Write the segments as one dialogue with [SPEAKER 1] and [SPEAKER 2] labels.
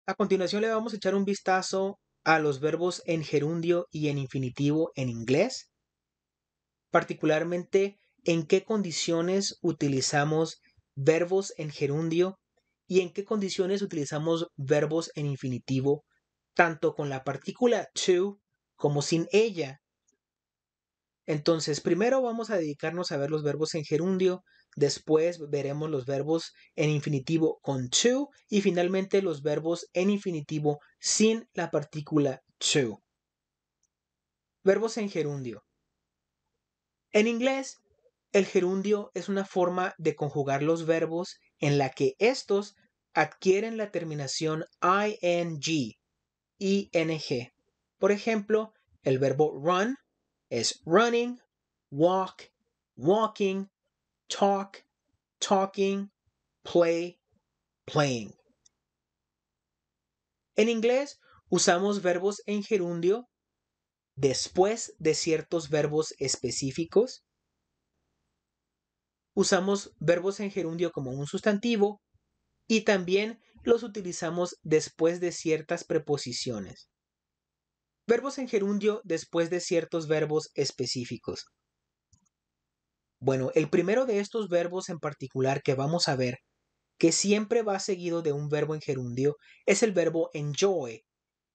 [SPEAKER 1] A continuación le vamos a echar un vistazo a los verbos en gerundio y en infinitivo en inglés, particularmente en qué condiciones utilizamos verbos en gerundio y en qué condiciones utilizamos verbos en infinitivo, tanto con la partícula to como sin ella. Entonces, primero vamos a dedicarnos a ver los verbos en gerundio, después veremos los verbos en infinitivo con to y finalmente los verbos en infinitivo sin la partícula to. Verbos en gerundio. En inglés, el gerundio es una forma de conjugar los verbos en la que estos adquieren la terminación ing. Por ejemplo, el verbo run es running, walk, walking, talk, talking, play, playing. En inglés usamos verbos en gerundio después de ciertos verbos específicos. Usamos verbos en gerundio como un sustantivo y también los utilizamos después de ciertas preposiciones. Verbos en gerundio después de ciertos verbos específicos. Bueno, el primero de estos verbos en particular que vamos a ver, que siempre va seguido de un verbo en gerundio, es el verbo enjoy,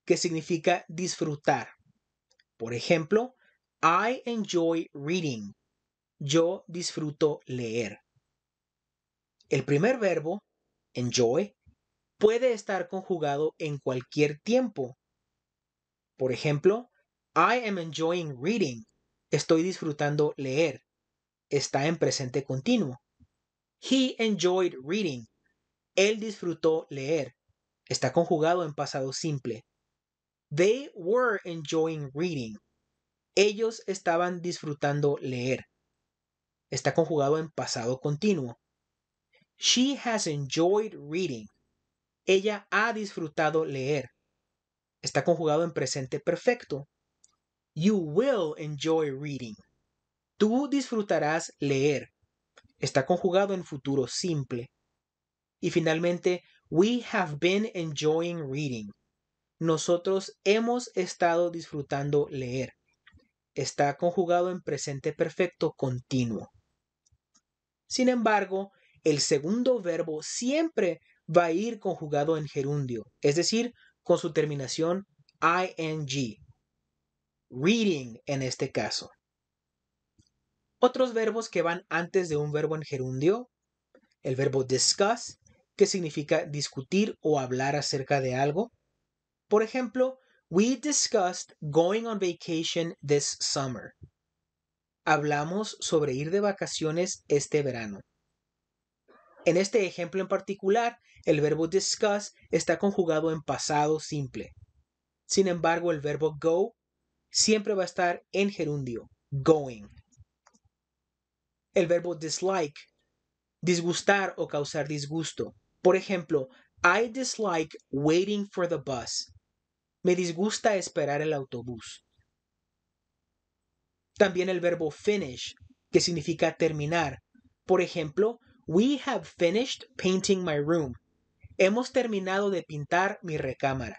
[SPEAKER 1] que significa disfrutar. Por ejemplo, I enjoy reading. Yo disfruto leer. El primer verbo, enjoy, puede estar conjugado en cualquier tiempo. Por ejemplo, I am enjoying reading. Estoy disfrutando leer. Está en presente continuo. He enjoyed reading. Él disfrutó leer. Está conjugado en pasado simple. They were enjoying reading. Ellos estaban disfrutando leer. Está conjugado en pasado continuo. She has enjoyed reading. Ella ha disfrutado leer. Está conjugado en presente perfecto. You will enjoy reading. Tú disfrutarás leer. Está conjugado en futuro simple. Y finalmente, we have been enjoying reading. Nosotros hemos estado disfrutando leer. Está conjugado en presente perfecto continuo. Sin embargo, el segundo verbo siempre va a ir conjugado en gerundio, es decir, con su terminación ing. Reading en este caso. Otros verbos que van antes de un verbo en gerundio, el verbo discuss, que significa discutir o hablar acerca de algo. Por ejemplo, we discussed going on vacation this summer. Hablamos sobre ir de vacaciones este verano. En este ejemplo en particular, el verbo discuss está conjugado en pasado simple. Sin embargo, el verbo go siempre va a estar en gerundio, going. El verbo dislike, disgustar o causar disgusto. Por ejemplo, I dislike waiting for the bus. Me disgusta esperar el autobús. También el verbo finish, que significa terminar. Por ejemplo, we have finished painting my room. Hemos terminado de pintar mi recámara.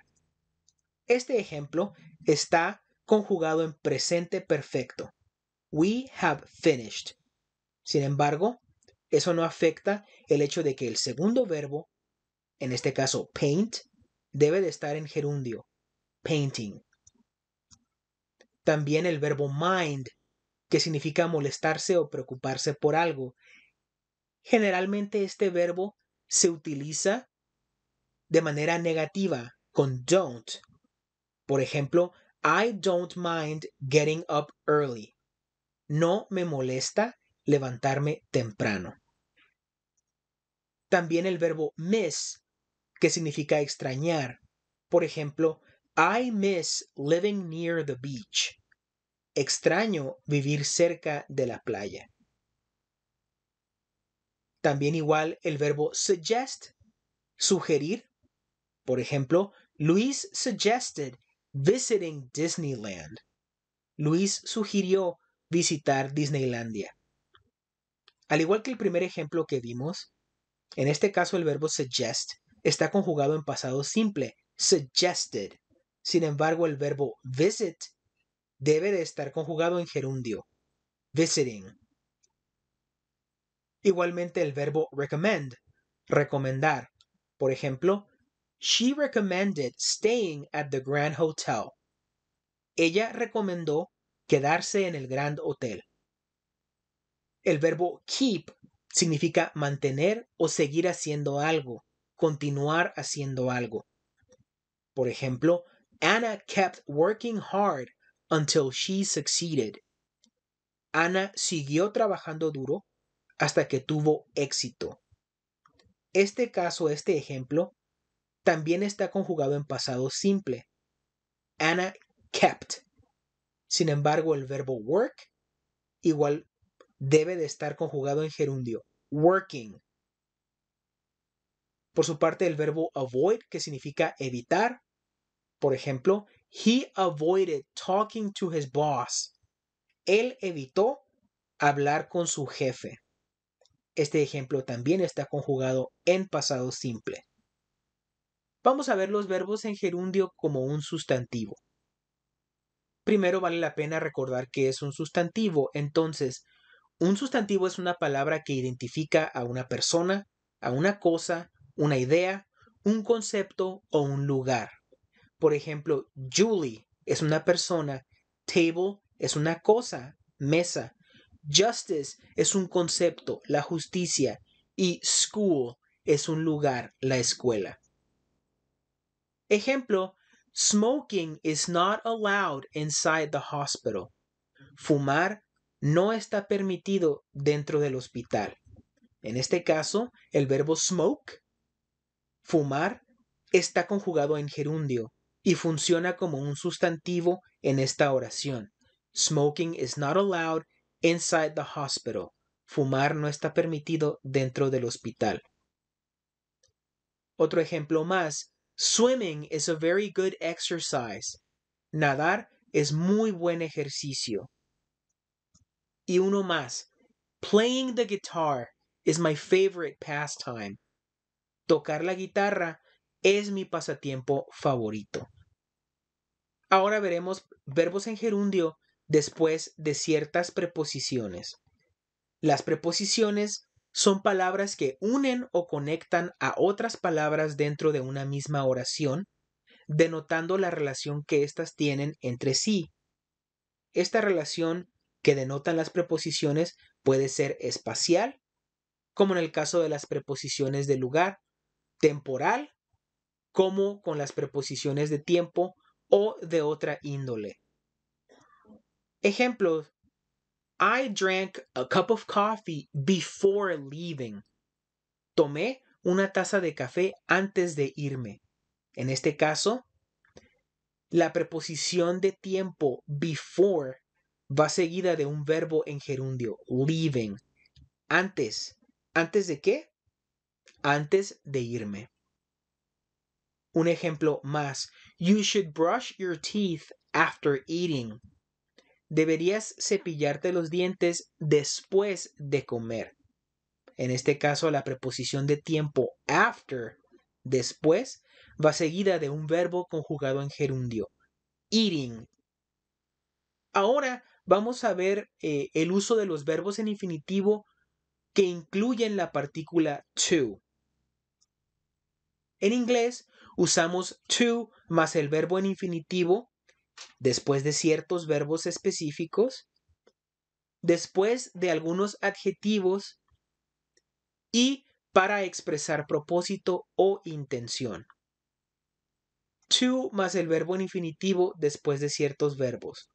[SPEAKER 1] Este ejemplo está conjugado en presente perfecto. We have finished. Sin embargo, eso no afecta el hecho de que el segundo verbo, en este caso paint, debe de estar en gerundio, painting. También el verbo mind, que significa molestarse o preocuparse por algo. Generalmente este verbo se utiliza de manera negativa con don't. Por ejemplo, I don't mind getting up early. No me molesta levantarme temprano. También el verbo miss, que significa extrañar. Por ejemplo, I miss living near the beach. Extraño vivir cerca de la playa. También igual el verbo suggest, sugerir. Por ejemplo, Luis suggested visiting Disneyland. Luis sugirió visitar Disneylandia. Al igual que el primer ejemplo que vimos, en este caso el verbo suggest está conjugado en pasado simple, suggested. Sin embargo, el verbo visit debe de estar conjugado en gerundio, visiting. Igualmente el verbo recommend, recomendar. Por ejemplo, she recommended staying at the Grand Hotel. Ella recomendó quedarse en el Grand Hotel. El verbo keep significa mantener o seguir haciendo algo, continuar haciendo algo. Por ejemplo, Anna kept working hard until she succeeded. Ana siguió trabajando duro hasta que tuvo éxito. Este ejemplo, también está conjugado en pasado simple. Anna kept. Sin embargo, el verbo work igual debe de estar conjugado en gerundio, working. Por su parte, el verbo avoid, que significa evitar. Por ejemplo, he avoided talking to his boss. Él evitó hablar con su jefe. Este ejemplo también está conjugado en pasado simple. Vamos a ver los verbos en gerundio como un sustantivo. Primero vale la pena recordar que es un sustantivo. Entonces, un sustantivo es una palabra que identifica a una persona, a una cosa, una idea, un concepto o un lugar. Por ejemplo, Julie es una persona, table es una cosa, mesa, justice es un concepto, la justicia, y school es un lugar, la escuela. Ejemplo, smoking is not allowed inside the hospital. Fumar no está permitido dentro del hospital. En este caso, el verbo smoke, fumar, está conjugado en gerundio y funciona como un sustantivo en esta oración. Smoking is not allowed inside the hospital. Fumar no está permitido dentro del hospital. Otro ejemplo más. Swimming is a very good exercise. Nadar es muy buen ejercicio. Y uno más. Playing the guitar is my favorite pastime. Tocar la guitarra es mi pasatiempo favorito. Ahora veremos verbos en gerundio después de ciertas preposiciones. Las preposiciones son palabras que unen o conectan a otras palabras dentro de una misma oración, denotando la relación que éstas tienen entre sí. Esta relación que denotan las preposiciones puede ser espacial, como en el caso de las preposiciones de lugar, temporal, como con las preposiciones de tiempo o de otra índole. Ejemplos. I drank a cup of coffee before leaving. Tomé una taza de café antes de irme. En este caso, la preposición de tiempo before va seguida de un verbo en gerundio, leaving. Antes. ¿Antes de qué? Antes de irme. Un ejemplo más. You should brush your teeth after eating. Deberías cepillarte los dientes después de comer. En este caso, la preposición de tiempo after, después, va seguida de un verbo conjugado en gerundio, eating. Ahora vamos a ver el uso de los verbos en infinitivo que incluyen la partícula to. En inglés usamos to más el verbo en infinitivo después de ciertos verbos específicos, después de algunos adjetivos y para expresar propósito o intención. To más el verbo en infinitivo después de ciertos verbos.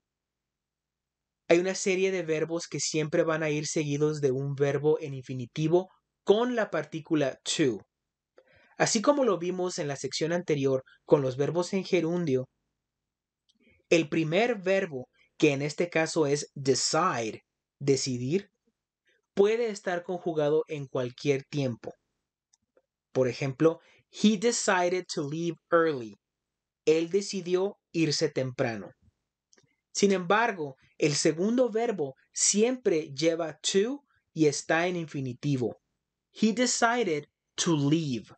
[SPEAKER 1] Hay una serie de verbos que siempre van a ir seguidos de un verbo en infinitivo con la partícula to. Así como lo vimos en la sección anterior con los verbos en gerundio, el primer verbo, que en este caso es decide, decidir, puede estar conjugado en cualquier tiempo. Por ejemplo, he decided to leave early. Él decidió irse temprano. Sin embargo, el segundo verbo siempre lleva to y está en infinitivo. He decided to leave.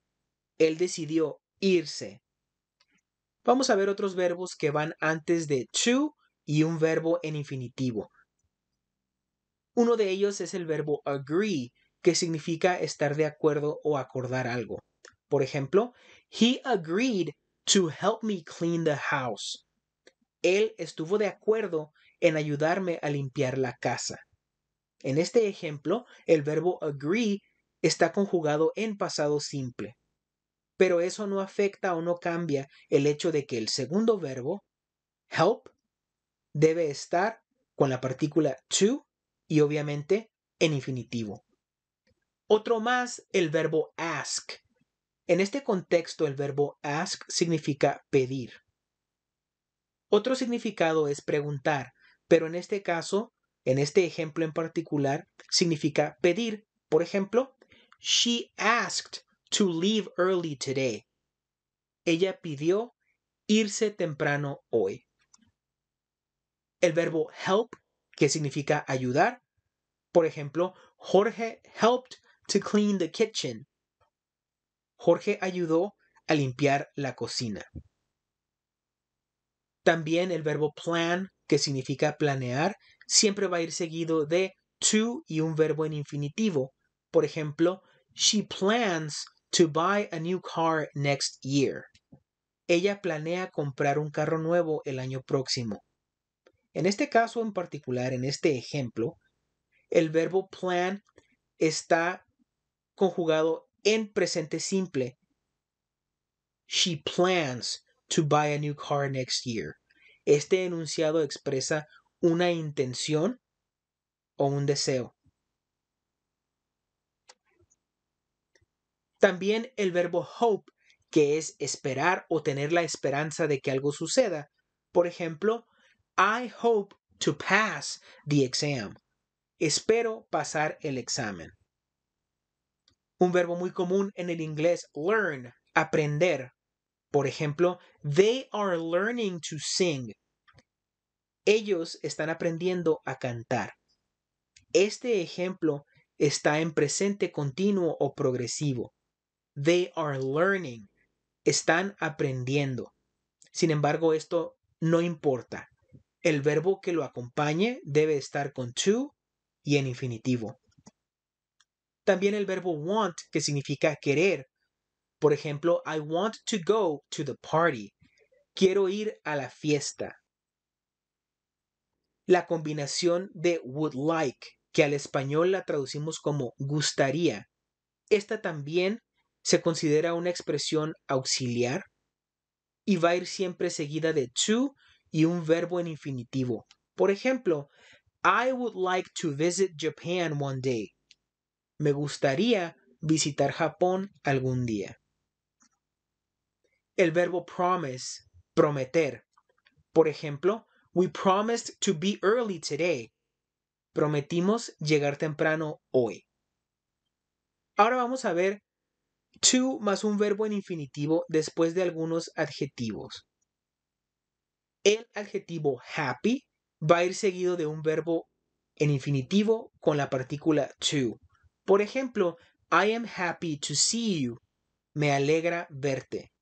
[SPEAKER 1] Él decidió irse. Vamos a ver otros verbos que van antes de to y un verbo en infinitivo. Uno de ellos es el verbo agree, que significa estar de acuerdo o acordar algo. Por ejemplo, he agreed to help me clean the house. Él estuvo de acuerdo en ayudarme a limpiar la casa. En este ejemplo, el verbo agree está conjugado en pasado simple. Pero eso no afecta o no cambia el hecho de que el segundo verbo, help, debe estar con la partícula to y obviamente en infinitivo. Otro más, el verbo ask. En este contexto, el verbo ask significa pedir. Otro significado es preguntar, pero en este caso, en este ejemplo en particular, significa pedir. Por ejemplo, she asked to leave early today. Ella pidió irse temprano hoy. El verbo help, que significa ayudar. Por ejemplo, Jorge helped to clean the kitchen. Jorge ayudó a limpiar la cocina. También el verbo plan, que significa planear, siempre va a ir seguido de to y un verbo en infinitivo. Por ejemplo, she plans to buy a new car next year. Ella planea comprar un carro nuevo el año próximo. En este caso en particular, en este ejemplo, el verbo plan está conjugado en presente simple. She plans to buy a new car next year. Este enunciado expresa una intención o un deseo. También el verbo hope, que es esperar o tener la esperanza de que algo suceda. Por ejemplo, I hope to pass the exam. Espero pasar el examen. Un verbo muy común en el inglés, learn, aprender. Por ejemplo, they are learning to sing. Ellos están aprendiendo a cantar. Este ejemplo está en presente continuo o progresivo. They are learning. Están aprendiendo. Sin embargo, esto no importa. El verbo que lo acompañe debe estar con to y en infinitivo. También el verbo want, que significa querer. Por ejemplo, I want to go to the party. Quiero ir a la fiesta. La combinación de would like, que al español la traducimos como gustaría. Esta también se considera una expresión auxiliar y va a ir siempre seguida de to y un verbo en infinitivo. Por ejemplo, I would like to visit Japan one day. Me gustaría visitar Japón algún día. El verbo promise, prometer. Por ejemplo, we promised to be early today. Prometimos llegar temprano hoy. Ahora vamos a ver to más un verbo en infinitivo después de algunos adjetivos. El adjetivo happy va a ir seguido de un verbo en infinitivo con la partícula to. Por ejemplo, I am happy to see you. Me alegra verte.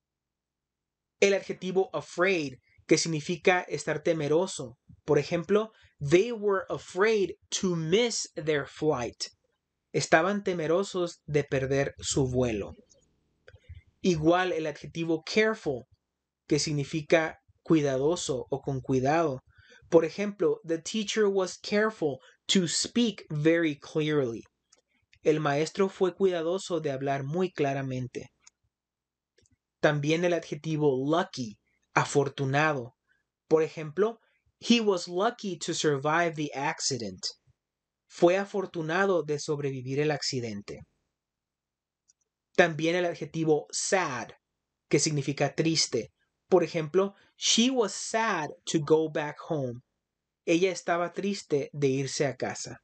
[SPEAKER 1] El adjetivo afraid, que significa estar temeroso. Por ejemplo, they were afraid to miss their flight. Estaban temerosos de perder su vuelo. Igual el adjetivo careful, que significa cuidadoso o con cuidado. Por ejemplo, the teacher was careful to speak very clearly. El maestro fue cuidadoso de hablar muy claramente. También el adjetivo lucky, afortunado. Por ejemplo, he was lucky to survive the accident. Fue afortunado de sobrevivir el accidente. También el adjetivo sad, que significa triste. Por ejemplo, she was sad to go back home. Ella estaba triste de irse a casa.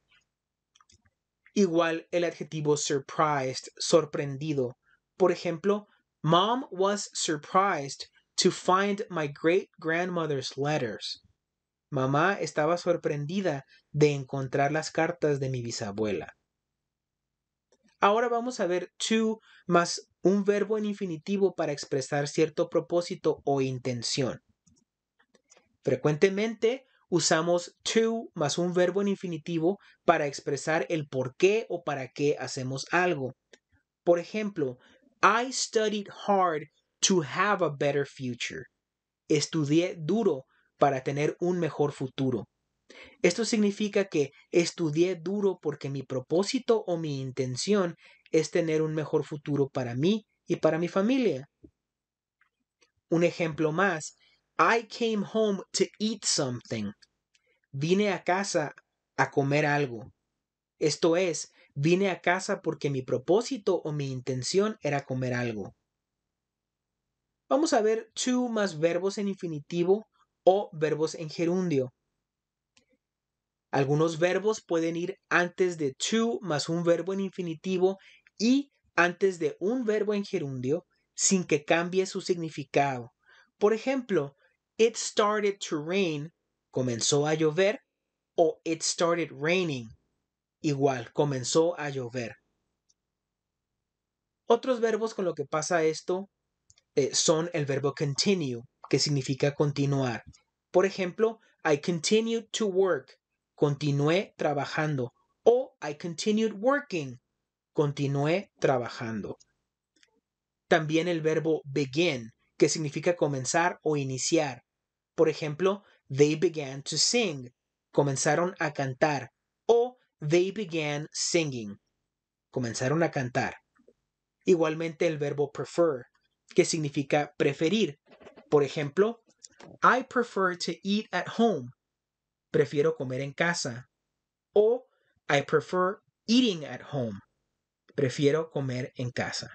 [SPEAKER 1] Igual el adjetivo surprised, sorprendido. Por ejemplo, Mom was surprised to find my great-grandmother's letters. Mamá estaba sorprendida de encontrar las cartas de mi bisabuela. Ahora vamos a ver to más un verbo en infinitivo para expresar cierto propósito o intención. Frecuentemente usamos to más un verbo en infinitivo para expresar el por qué o para qué hacemos algo. Por ejemplo, I studied hard to have a better future. Estudié duro para tener un mejor futuro. Esto significa que estudié duro porque mi propósito o mi intención es tener un mejor futuro para mí y para mi familia. Un ejemplo más. I came home to eat something. Vine a casa a comer algo. Esto es, vine a casa porque mi propósito o mi intención era comer algo. Vamos a ver to más verbos en infinitivo o verbos en gerundio. Algunos verbos pueden ir antes de to más un verbo en infinitivo y antes de un verbo en gerundio sin que cambie su significado. Por ejemplo, it started to rain, comenzó a llover, o it started raining, igual, comenzó a llover. Otros verbos con lo que pasa esto son el verbo continue, que significa continuar. Por ejemplo, I continued to work, continué trabajando, o I continued working, continué trabajando. También el verbo begin, que significa comenzar o iniciar. Por ejemplo, they began to sing, comenzaron a cantar, o they began singing, comenzaron a cantar. Igualmente el verbo prefer, que significa preferir. Por ejemplo, I prefer to eat at home. Prefiero comer en casa. O I prefer eating at home. Prefiero comer en casa.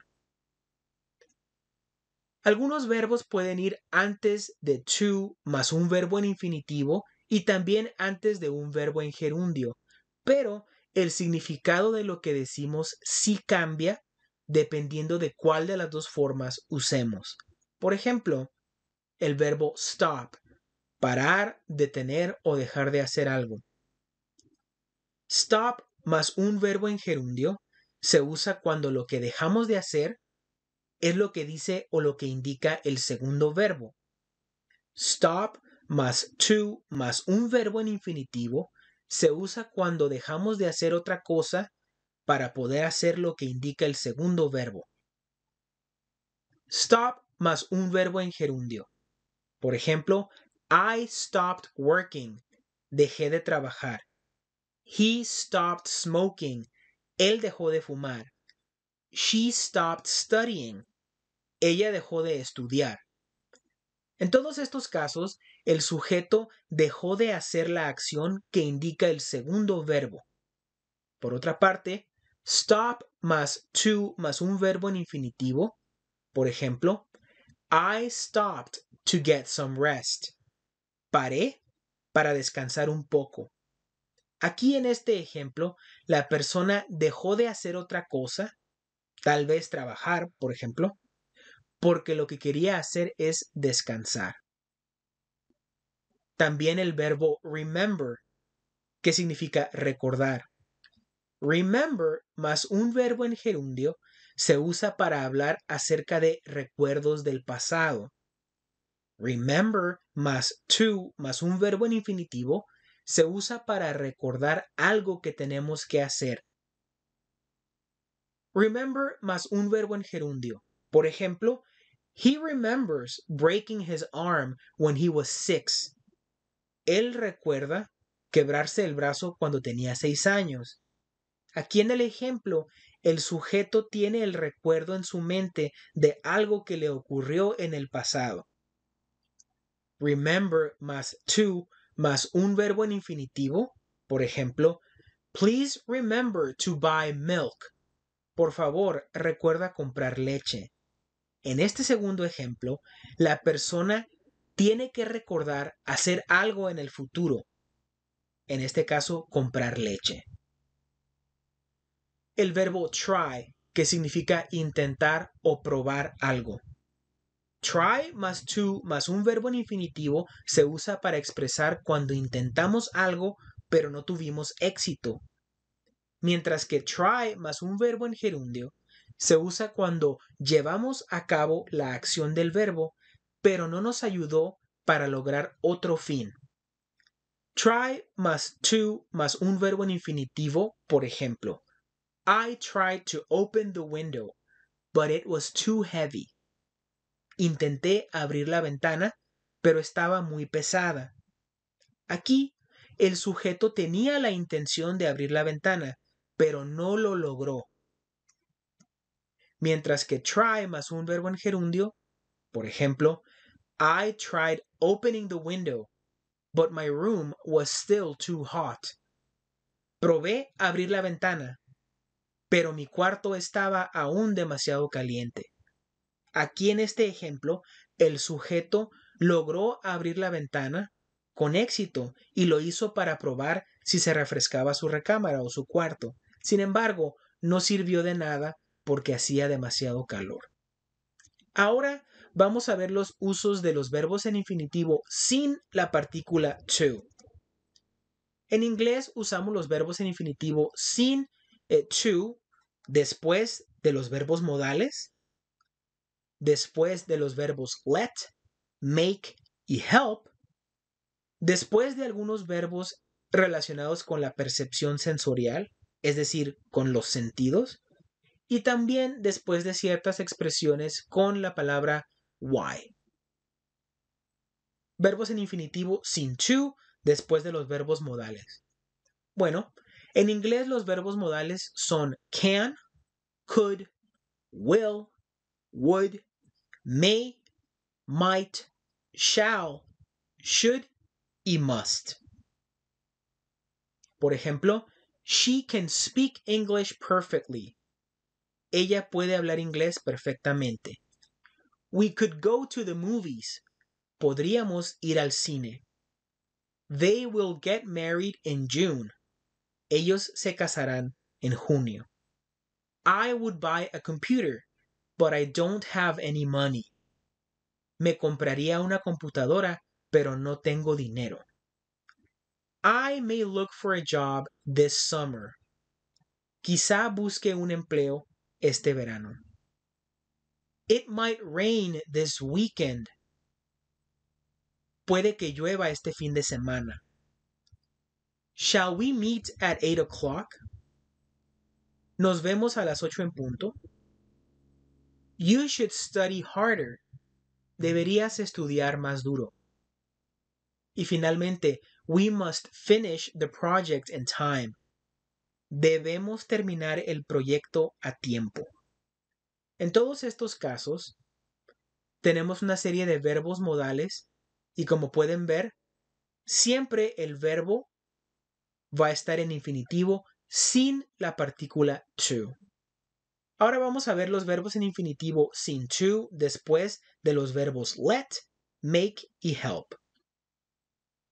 [SPEAKER 1] Algunos verbos pueden ir antes de to más un verbo en infinitivo y también antes de un verbo en gerundio, pero el significado de lo que decimos sí cambia dependiendo de cuál de las dos formas usemos. Por ejemplo, el verbo stop, parar, detener o dejar de hacer algo. Stop más un verbo en gerundio se usa cuando lo que dejamos de hacer es lo que dice o lo que indica el segundo verbo. Stop más to más un verbo en infinitivo se usa cuando dejamos de hacer otra cosa para poder hacer lo que indica el segundo verbo. Stop más un verbo en gerundio. Por ejemplo, I stopped working. Dejé de trabajar. He stopped smoking. Él dejó de fumar. She stopped studying. Ella dejó de estudiar. En todos estos casos, el sujeto dejó de hacer la acción que indica el segundo verbo. Por otra parte, stop más to más un verbo en infinitivo. Por ejemplo, I stopped to get some rest. Paré para descansar un poco. Aquí en este ejemplo, la persona dejó de hacer otra cosa, tal vez trabajar, por ejemplo, porque lo que quería hacer es descansar. También el verbo remember, que significa recordar. Remember más un verbo en gerundio se usa para hablar acerca de recuerdos del pasado. Remember más to más un verbo en infinitivo se usa para recordar algo que tenemos que hacer. Remember más un verbo en gerundio. Por ejemplo, he remembers breaking his arm when he was 6. Él recuerda quebrarse el brazo cuando tenía 6 años. Aquí en el ejemplo, el sujeto tiene el recuerdo en su mente de algo que le ocurrió en el pasado. Remember más to más un verbo en infinitivo. Por ejemplo, please remember to buy milk. Por favor, recuerda comprar leche. En este segundo ejemplo, la persona tiene que recordar hacer algo en el futuro. En este caso, comprar leche. El verbo try, que significa intentar o probar algo. Try más to más un verbo en infinitivo se usa para expresar cuando intentamos algo pero no tuvimos éxito. Mientras que try más un verbo en gerundio Se usa cuando llevamos a cabo la acción del verbo, pero no nos ayudó para lograr otro fin. Try más to más un verbo en infinitivo, por ejemplo. I tried to open the window, but it was too heavy. Intenté abrir la ventana, pero estaba muy pesada. Aquí, el sujeto tenía la intención de abrir la ventana, pero no lo logró. Mientras que try más un verbo en gerundio, por ejemplo, I tried opening the window, but my room was still too hot. Probé abrir la ventana, pero mi cuarto estaba aún demasiado caliente. Aquí en este ejemplo, el sujeto logró abrir la ventana con éxito y lo hizo para probar si se refrescaba su recámara o su cuarto. Sin embargo, no sirvió de nada porque hacía demasiado calor. Ahora vamos a ver los usos de los verbos en infinitivo sin la partícula to. En inglés usamos los verbos en infinitivo sin to después de los verbos modales, después de los verbos let, make y help, después de algunos verbos relacionados con la percepción sensorial, es decir, con los sentidos, y también después de ciertas expresiones con la palabra why. Verbos en infinitivo sin to después de los verbos modales. Bueno, en inglés los verbos modales son can, could, will, would, may, might, shall, should y must. Por ejemplo, she can speak English perfectly. Ella puede hablar inglés perfectamente. We could go to the movies. Podríamos ir al cine. They will get married in June. Ellos se casarán en junio. I would buy a computer, but I don't have any money. Me compraría una computadora, pero no tengo dinero. I may look for a job this summer. Quizá busque un empleo este verano. It might rain this weekend. Puede que llueva este fin de semana. Shall we meet at 8 o'clock? Nos vemos a las 8 en punto. You should study harder. Deberías estudiar más duro. Y finalmente, we must finish the project in time. Debemos terminar el proyecto a tiempo. En todos estos casos, tenemos una serie de verbos modales y como pueden ver, siempre el verbo va a estar en infinitivo sin la partícula to. Ahora vamos a ver los verbos en infinitivo sin to después de los verbos let, make y help.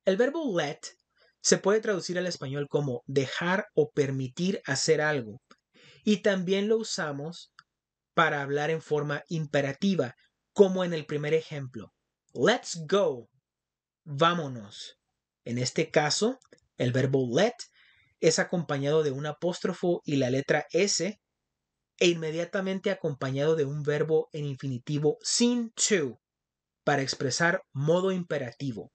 [SPEAKER 1] El verbo let se puede traducir al español como dejar o permitir hacer algo y también lo usamos para hablar en forma imperativa, como en el primer ejemplo. Let's go. Vámonos. En este caso, el verbo let es acompañado de un apóstrofo y la letra S e inmediatamente acompañado de un verbo en infinitivo sin to para expresar modo imperativo.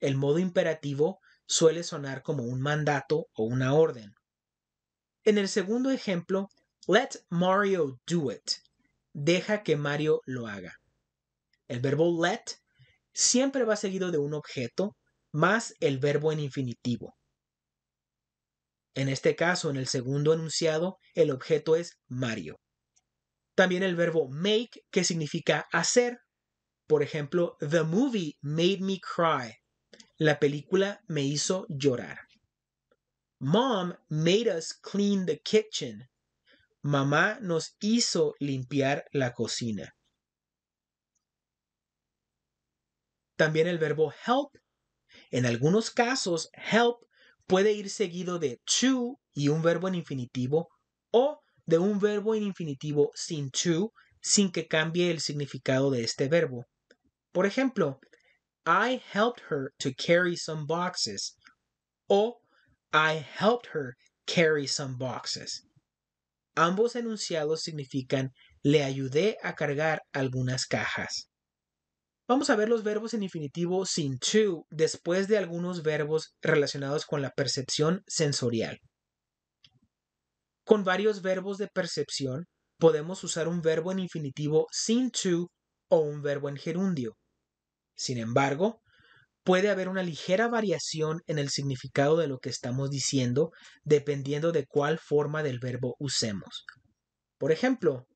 [SPEAKER 1] El modo imperativo suele sonar como un mandato o una orden. En el segundo ejemplo, let Mario do it. Deja que Mario lo haga. El verbo let siempre va seguido de un objeto más el verbo en infinitivo. En este caso, en el segundo enunciado, el objeto es Mario. También el verbo make, que significa hacer. Por ejemplo, the movie made me cry. La película me hizo llorar. Mom made us clean the kitchen. Mamá nos hizo limpiar la cocina. También el verbo help. En algunos casos, help puede ir seguido de to y un verbo en infinitivo o de un verbo en infinitivo sin to, sin que cambie el significado de este verbo. Por ejemplo, I helped her to carry some boxes o I helped her carry some boxes. Ambos enunciados significan le ayudé a cargar algunas cajas. Vamos a ver los verbos en infinitivo sin to después de algunos verbos relacionados con la percepción sensorial. Con varios verbos de percepción podemos usar un verbo en infinitivo sin to o un verbo en gerundio. Sin embargo, puede haber una ligera variación en el significado de lo que estamos diciendo dependiendo de cuál forma del verbo usemos. Por ejemplo,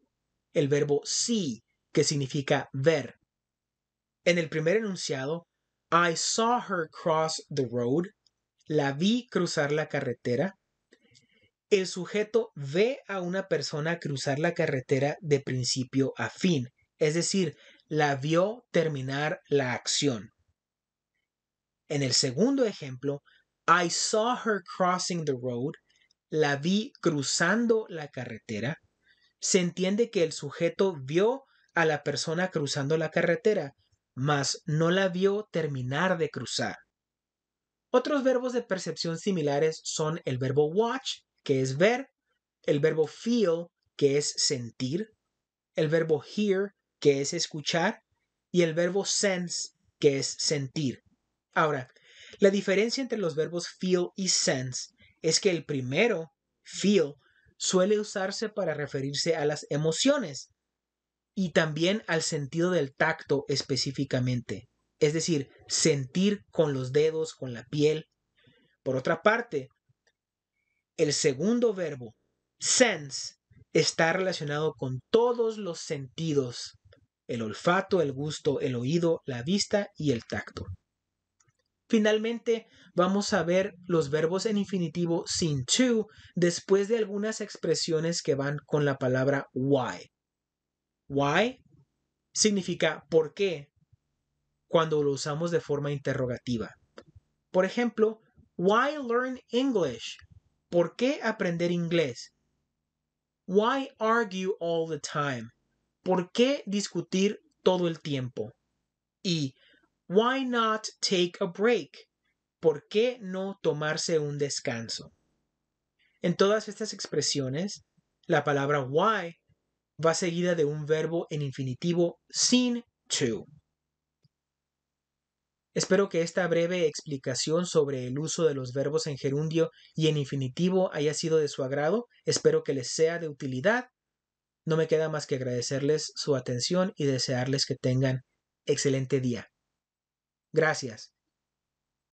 [SPEAKER 1] el verbo see, que significa ver. En el primer enunciado, I saw her cross the road, la vi cruzar la carretera. El sujeto ve a una persona cruzar la carretera de principio a fin, es decir, la vio terminar la acción. En el segundo ejemplo, I saw her crossing the road, la vi cruzando la carretera. Se entiende que el sujeto vio a la persona cruzando la carretera, mas no la vio terminar de cruzar. Otros verbos de percepción similares son el verbo watch, que es ver, el verbo feel, que es sentir, el verbo hear, que es escuchar, y el verbo sense, que es sentir. Ahora, la diferencia entre los verbos feel y sense es que el primero, feel, suele usarse para referirse a las emociones y también al sentido del tacto específicamente, es decir, sentir con los dedos, con la piel. Por otra parte, el segundo verbo, sense, está relacionado con todos los sentidos, el olfato, el gusto, el oído, la vista y el tacto. Finalmente, vamos a ver los verbos en infinitivo sin to después de algunas expresiones que van con la palabra why. Why significa ¿por qué? Cuando lo usamos de forma interrogativa. Por ejemplo, why learn English? ¿Por qué aprender inglés? Why argue all the time? ¿Por qué discutir todo el tiempo? Y why not take a break? ¿Por qué no tomarse un descanso? En todas estas expresiones, la palabra why va seguida de un verbo en infinitivo sin to. Espero que esta breve explicación sobre el uso de los verbos en gerundio y en infinitivo haya sido de su agrado. Espero que les sea de utilidad. No me queda más que agradecerles su atención y desearles que tengan excelente día. Gracias.